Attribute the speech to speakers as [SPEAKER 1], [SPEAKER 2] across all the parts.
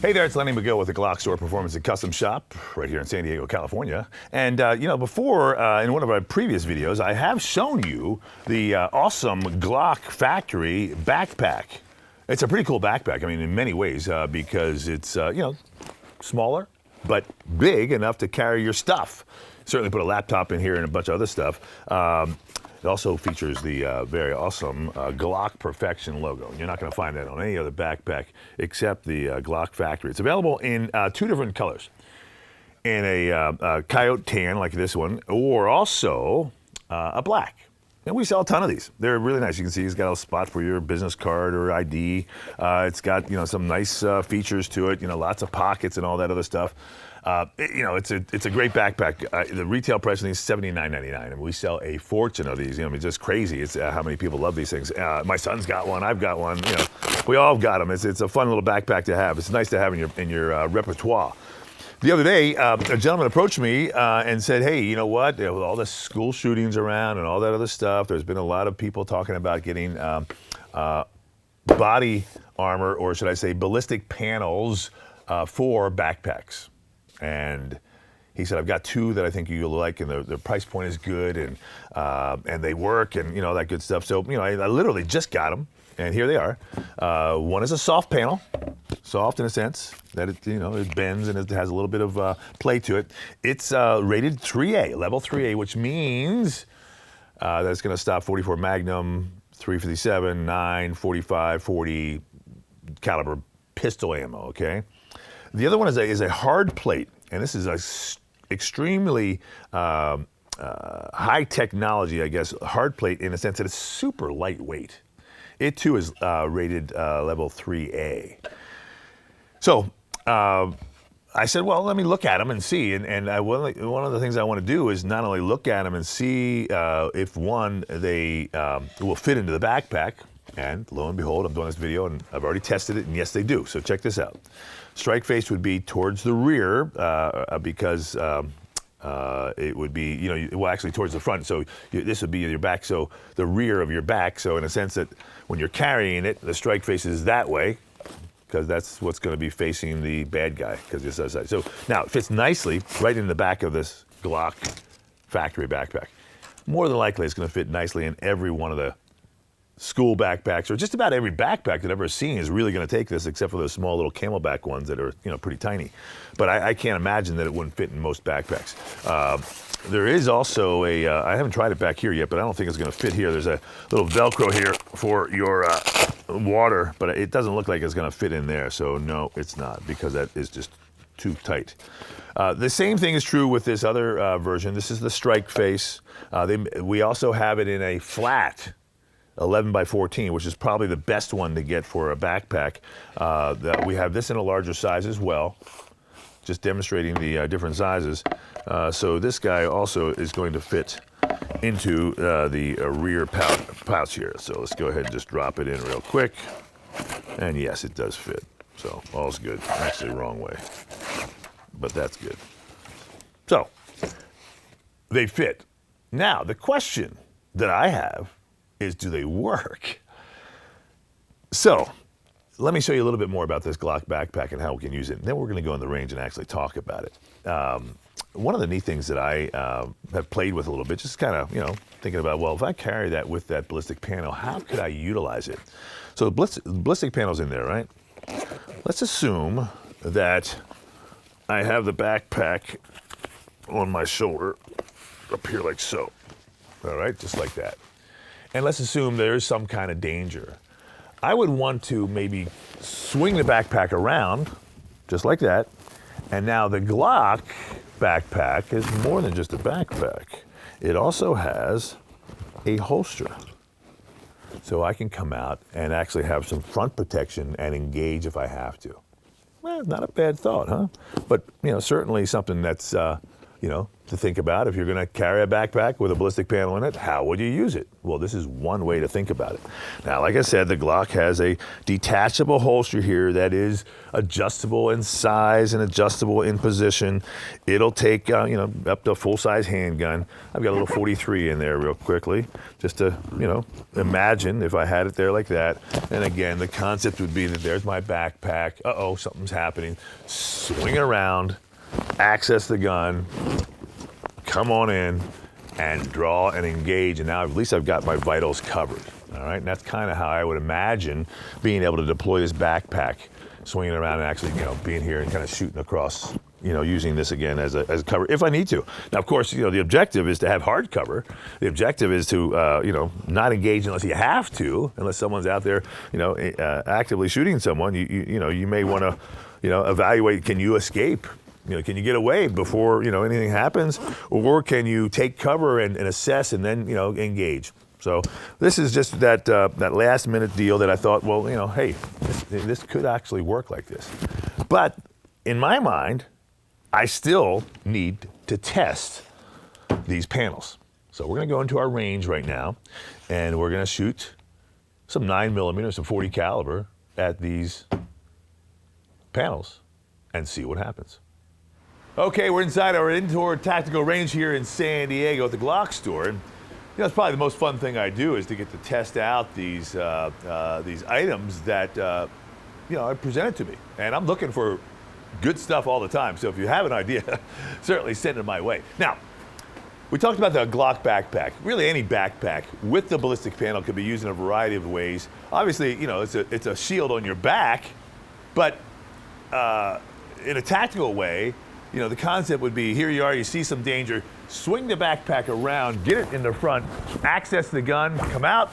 [SPEAKER 1] Hey there, it's Lenny McGill with the GlockStore Performance and Custom Shop right here in San Diego, California. And before, in one of our previous videos, I have shown you the awesome Glock factory backpack. It's a pretty cool backpack, I mean, in many ways, because it's, smaller, but big enough to carry your stuff. Certainly put a laptop in here and a bunch of other stuff. It also features the very awesome Glock Perfection logo. You're not going to find that on any other backpack except the Glock factory. It's available in two different colors. In a coyote tan like this one, or also a black. And we sell a ton of these. They're really nice. You can see it's got a spot for your business card or ID. It's got some nice features to it. Lots of pockets and all that other stuff. It's a great backpack. The retail price of these is $79.99, and we sell a fortune of these. It's just crazy. It's how many people love these things. My son's got one. I've got one. We all got them. It's a fun little backpack to have. It's nice to have in your repertoire. The other day, a gentleman approached me and said, hey, you know what? With all the school shootings around and all that other stuff, there's been a lot of people talking about getting body armor, or should I say ballistic panels for backpacks. And he said, I've got two that I think you'll like, and the price point is good, and they work, and all that good stuff. So, I literally just got them, and here they are. One is a soft panel. Soft in a sense that it bends and it has a little bit of play to it. It's rated 3A, level 3A, which means that it's going to stop 44 Magnum, 357, 9, 45, 40 caliber pistol ammo. Okay. The other one is a hard plate, and this is a extremely high technology, I guess, hard plate in a sense that it's super lightweight. It too is rated level 3A. So I said, well, let me look at them and see. And one of the things I want to do is not only look at them and see if they will fit into the backpack. And lo and behold, I'm doing this video and I've already tested it, and yes, they do. So check this out. Strike face would be towards the rear because it would be, actually towards the front. So this would be your back, so the rear of your back. So in a sense that when you're carrying it, the strike face is that way, because that's what's going to be facing the bad guy, because this does that. So now it fits nicely right in the back of this Glock factory backpack. More than likely, it's going to fit nicely in every one of the school backpacks, or just about every backpack that I've ever seen is really going to take this, except for those small little Camelback ones that are pretty tiny. But I can't imagine that it wouldn't fit in most backpacks. There is also I haven't tried it back here yet, but I don't think it's going to fit here. There's a little Velcro here for your water, but it doesn't look like it's going to fit in there. So no, it's not, because that is just too tight. The same thing is true with this other version. This is the strike face. We also have it in a flat 11 by 14, which is probably the best one to get for a backpack. We have this in a larger size as well, just demonstrating the different sizes. So this guy also is going to fit into the rear pouch here. So let's go ahead and just drop it in real quick. And yes, it does fit. So all's good. Actually, wrong way, but that's good. So they fit. Now, the question that I have is, do they work? So let me show you a little bit more about this Glock backpack and how we can use it. And then we're going to go in the range and actually talk about it. One of the neat things that I have played with a little bit, just kind of, thinking about, well, if I carry that with that ballistic panel, how could I utilize it? So the ballistic panel's in there, right? Let's assume that I have the backpack on my shoulder up here like so. All right, just like that. And let's assume there's some kind of danger. I would want to maybe swing the backpack around, just like that. And now the Glock backpack is more than just a backpack. It also has a holster. So I can come out and actually have some front protection and engage if I have to. Well, not a bad thought, huh? But certainly something that's to think about. If you're going to carry a backpack with a ballistic panel in it, how would you use it? Well, this is one way to think about it. Now, like I said, the Glock has a detachable holster here that is adjustable in size and adjustable in position. It'll take, up to a full-size handgun. I've got a little 43 in there real quickly, just to, imagine if I had it there like that. And again, the concept would be that there's my backpack. Uh-oh, something's happening. Swing it around, access the gun, come on in, and draw and engage. And now at least I've got my vitals covered. All right, and that's kind of how I would imagine being able to deploy this backpack, swinging around and actually, being here and kind of shooting across, using this again as a cover if I need to. Now, of course, the objective is to have hard cover. The objective is to, not engage unless you have to, unless someone's out there, actively shooting someone. You may want to, evaluate, can you escape? Can you get away before, anything happens? Or can you take cover and assess and then, engage? So this is just that last minute deal that I thought, well, hey, this could actually work like this. But in my mind, I still need to test these panels. So we're going to go into our range right now, and we're going to shoot some 9mm, some 40 caliber at these panels and see what happens. Okay, we're inside our indoor tactical range here in San Diego at the GlockStore. And, it's probably the most fun thing I do is to get to test out these items that are presented to me. And I'm looking for good stuff all the time. So if you have an idea, certainly send it my way. Now, we talked about the Glock backpack. Really, any backpack with the ballistic panel could be used in a variety of ways. Obviously, it's a shield on your back, but in a tactical way, the concept would be, here you are, you see some danger, swing the backpack around, get it in the front, access the gun, come out,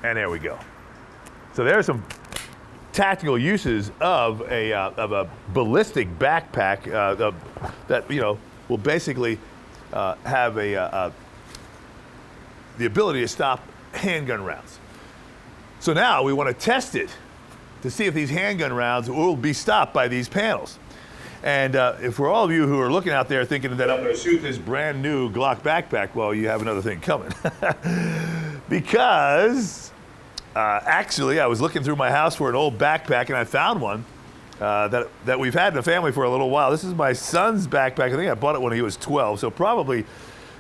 [SPEAKER 1] and there we go. So there's some tactical uses of a ballistic backpack that will basically have the ability to stop handgun rounds. So now we want to test it to see if these handgun rounds will be stopped by these panels. And if for all of you who are looking out there thinking that I'm going to shoot this brand new Glock backpack, well, you have another thing coming. Because actually, I was looking through my house for an old backpack, and I found one that we've had in the family for a little while. This is my son's backpack. I think I bought it when he was 12, so probably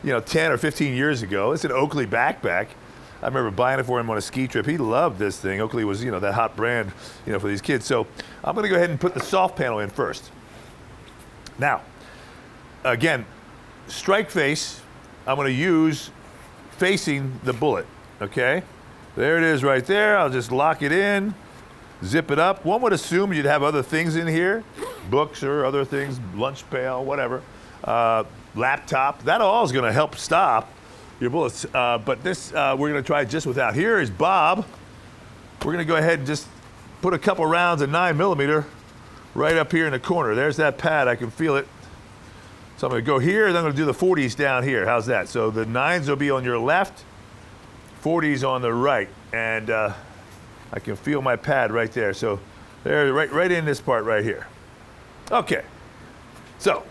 [SPEAKER 1] 10 or 15 years ago. It's an Oakley Backpack. I remember buying it for him on a ski trip. He loved this thing. Oakley was, that hot brand, for these kids. So I'm going to go ahead and put the soft panel in first. Now, again, strike face, I'm going to use facing the bullet, okay? There it is right there. I'll just lock it in, zip it up. One would assume you'd have other things in here, books or other things, lunch pail, whatever, laptop. That all is going to help stop your bullets, but this we're going to try just without. Here is Bob. We're going to go ahead and just put a couple rounds of 9mm right up here in the corner. There's that pad. I can feel it. So I'm going to go here, and I'm going to do the 40s down here. How's that? So the 9s will be on your left, 40s on the right, and I can feel my pad right there. So there, right in this part right here. Okay. So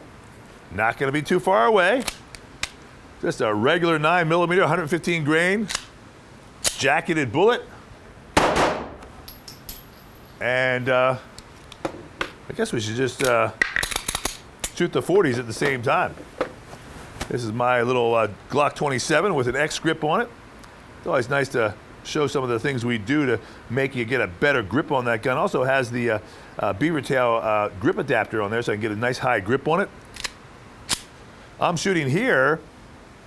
[SPEAKER 1] not going to be too far away. Just a regular 9mm, 115 grain, jacketed bullet. And I guess we should just shoot the 40s at the same time. This is my little Glock 27 with an X grip on it. It's always nice to show some of the things we do to make you get a better grip on that gun. Also has the beaver tail grip adapter on there so I can get a nice high grip on it. I'm shooting here.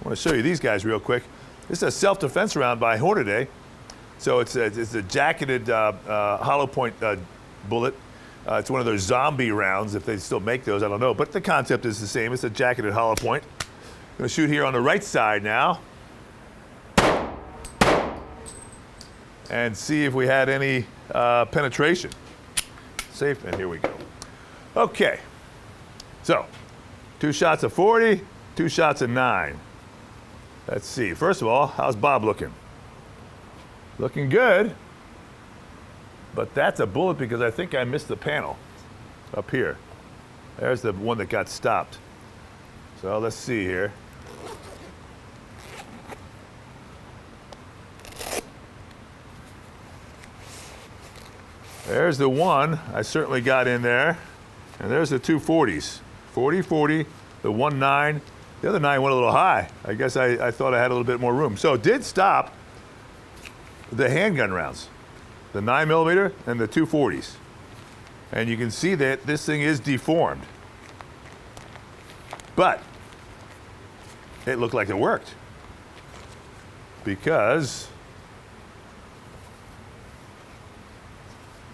[SPEAKER 1] I want to show you these guys real quick. This is a self-defense round by Hornady. So it's a jacketed hollow point bullet. It's one of those zombie rounds, if they still make those, I don't know. But the concept is the same. It's a jacketed hollow point. I'm going to shoot here on the right side now. And see if we had any penetration. Safe, and here we go. Okay. So, 2 shots of 40, 2 shots of 9. Let's see. First of all, how's Bob looking? Looking good. But that's a bullet because I think I missed the panel up here. There's the one that got stopped. So let's see here. There's the one I certainly got in there. And there's the two 40s. 40, 40, the 1.9. The other 9 went a little high. I guess I thought I had a little bit more room. So it did stop the handgun rounds, the 9mm and the two 40s. And you can see that this thing is deformed. But it looked like it worked because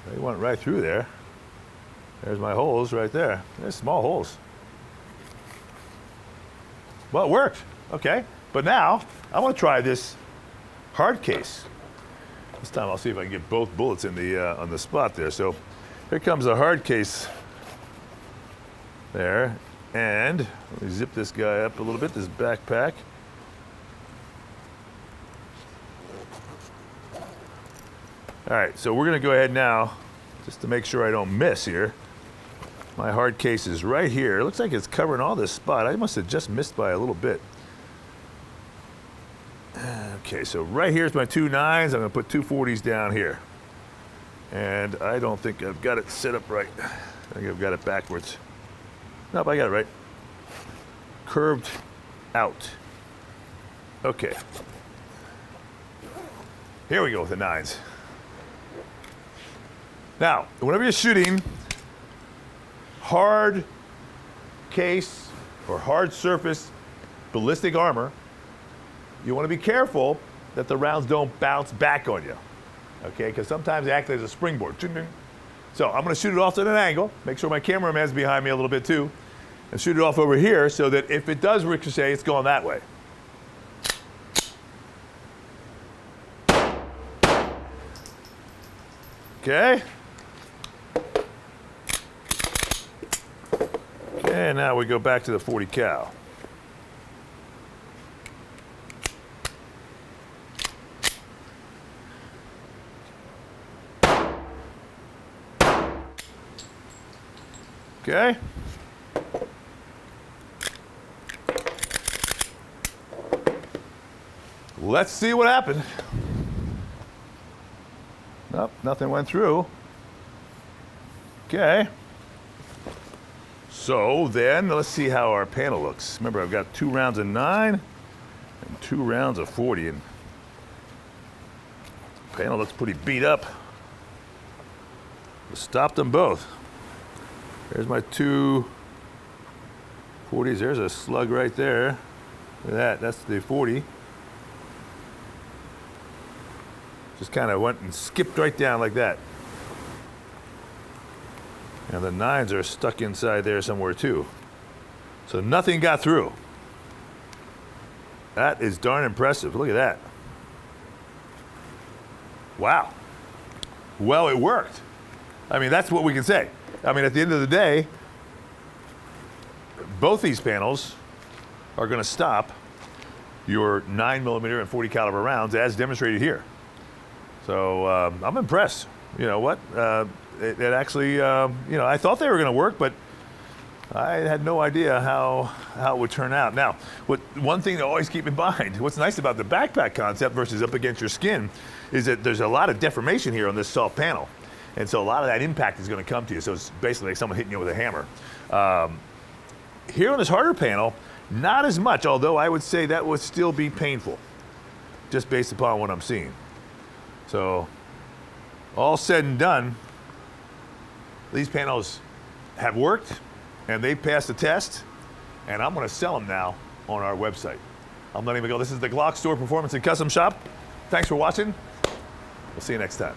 [SPEAKER 1] they went right through there. There's my holes right there. There's small holes. Well, it worked, okay. But now, I want to try this hard case. This time I'll see if I can get both bullets in the on the spot there. So here comes a hard case there. And let me zip this guy up a little bit, this backpack. All right, so we're gonna go ahead now, just to make sure I don't miss here. My hard case is right here. It looks like it's covering all this spot. I must have just missed by a little bit. Okay, so right here's my two 9s. I'm gonna put two 40s down here. And I don't think I've got it set up right. I think I've got it backwards. Nope, I got it right. Curved out. Okay. Here we go with the 9s. Now, whenever you're shooting hard case or hard surface ballistic armor, you want to be careful that the rounds don't bounce back on you. Okay, because sometimes they act as a springboard. So I'm going to shoot it off at an angle, make sure my cameraman's behind me a little bit too, and shoot it off over here so that if it does ricochet, it's going that way. Okay. Okay, now we go back to the 40 cal. Okay. Let's see what happened. Nope, nothing went through. Okay. So then, let's see how our panel looks. Remember, I've got 2 rounds of 9 and 2 rounds of 40, and the panel looks pretty beat up. We'll stop them both. There's my 2 40s. There's a slug right there. Look at that. That's the 40. Just kind of went and skipped right down like that. And the 9s are stuck inside there somewhere too. So nothing got through. That is darn impressive. Look at that. Wow. Well, it worked. I mean, that's what we can say. I mean, at the end of the day, both these panels are going to stop your 9mm and 40 caliber rounds as demonstrated here. So I'm impressed. You know what? It actually, you know, I thought they were going to work, but I had no idea how it would turn out. Now, one thing to always keep in mind, what's nice about the backpack concept versus up against your skin is that there's a lot of deformation here on this soft panel. And so a lot of that impact is going to come to you. So it's basically like someone hitting you with a hammer. Here on this harder panel, not as much, although I would say that would still be painful, just based upon what I'm seeing. So all said and done, these panels have worked and they passed the test, and I'm going to sell them now on our website. I'm letting them go. This is the GlockStore Performance and Custom Shop. Thanks for watching. We'll see you next time.